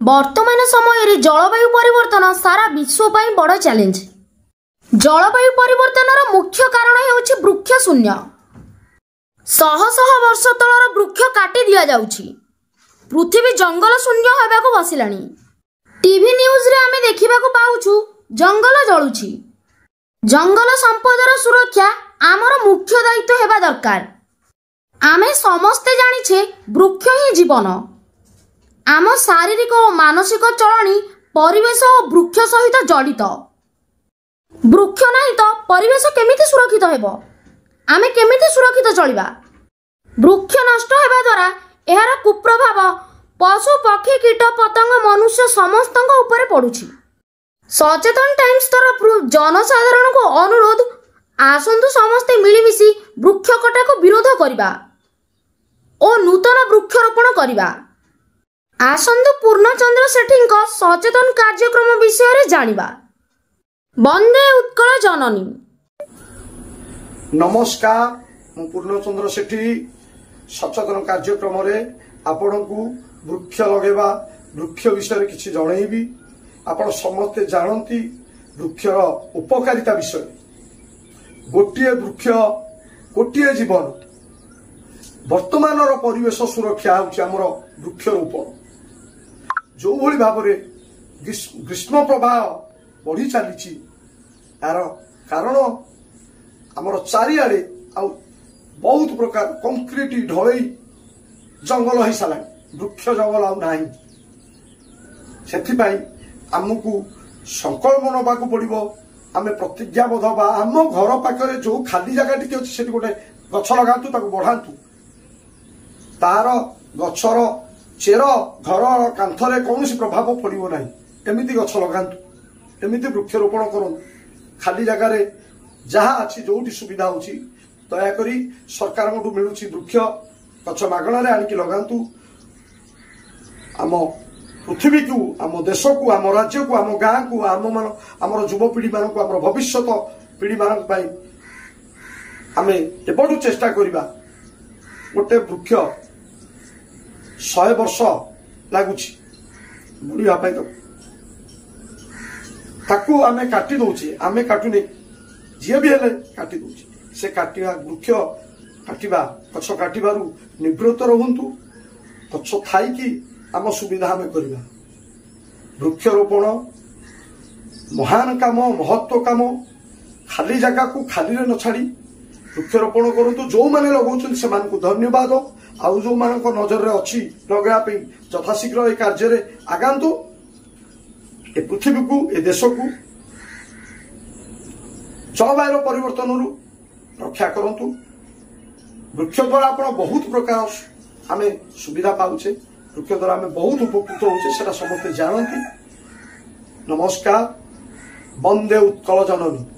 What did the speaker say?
वर्तमान समय जलवायु परिवर्तन सारा विश्व पर बड़ चैलेंज। जलवायु परिवर्तन मुख्य कारण है वृक्ष शून्य। शह शह वर्ष तलर वृक्ष काटी दि जाउछि। पृथ्वी जंगल शून्य होबाकु बसिलानी। टीवी न्यूज रे आमे देखिबाकु पाउछु जंगल जळुछि। जंगल संपदर सुरक्षा आमर मुख्य दायित्व हेबा दरकार। आमे समस्ते जानिछे वृक्ष ही जीवन। आम शारीरिक और मानसिक चलनी परिवेश और वृक्ष सहित जड़ित। वृक्ष नहीं तो परिवेश केमिति सुरक्षित हेबो? आमे केमिति सुरक्षित चलिबा? वृक्ष नष्ट हेबा द्वारा एहार कुप्रभाव पशु पक्षी कीट पतंग मनुष्य समस्तक ऊपर पड़ुछि। सचेतन टाइम्स तरफ जनसाधारण को अनुरोध, आसंतु समस्ते मिलिमिशि वृक्ष कटा को विरोध करिबा और नूतन वृक्षरोपण करिबा। आसंतु पूर्णचंद्र सेठी सचेतन कार्यक्रम विषय रे जानिबा। वंदे उत्कल जननी। नमस्कार, मु पूर्णचंद्र सेठी सचेतन कार्यक्रम रे आपनकु वृक्ष लगेबा वृक्ष विषय किछि जणैबी। आपण समस्ते जानती वृक्षर उपकारिता विषय। गोटिए वृक्ष गोटिए जीवन। वर्तमानर परिवेश सुरक्षा होछि हमर वृक्षरोपण। जो भली भाव ग्रीष्म प्रभाव बढ़ी चली यार कारण आमर चारिआडे बहुत प्रकार कंक्रीट ढलई जंगल हो सारा। वृक्ष जंगल आउ से आमको संकल्प नवा पड़ो। आम प्रतिज्ञाबद्ध बा आम घर पाखे जो खाली जगह टी अच्छे गोटे गछ लगातु बढ़ातु। तार गछर चेर घर कांथरे कौन प्रभाव पड़ो ना। एमती गछ लगातु, एमती वृक्षरोपण करूँ। खाली जगार जहाँ अच्छी जो सुविधा हो दयाक सरकार मिलूँ वृक्ष गछ मागणार आणिकी लगातु। आम पृथ्वी को, आम देश को, आम राज्य को, आम गाँ को, आम युवपीढ़ी मान आम भविष्य पीढ़ी मान आम एबठू चेष्टा करवा। गोटे वृक्ष 100 वर्ष लगुच बढ़ापी ताकू आमे काटी दौचे। आमे काटुने जी भी हेले काटी दौचे। से काटिया वृक्ष काटिबा गछ काटिबारु निवृत्त रहंतु। गछ थाई आम सुविधा आम करवा। वृक्षरोपण महान काम, महत्व काम। खाली जगह को खाली न छाड़ी वृक्षरोपण करंतु। जो माने लगाउछन से मान को धन्यवाद। आउ जो मान को नजर रे अछि लगा पे यथाशीघ्र ए कार्य रे आगांतु। ए पृथ्वी को, ए देश को जलवायु परिवर्तन रक्षा करंतु। वृक्ष द्वारा आपण बहुत प्रकार आमे सुविधा पाउछे। वृक्ष द्वारा आमे बहुत उपकृत होउछे, सेटा समस्त जानती। नमस्कार, वंदे उत्कल जननी।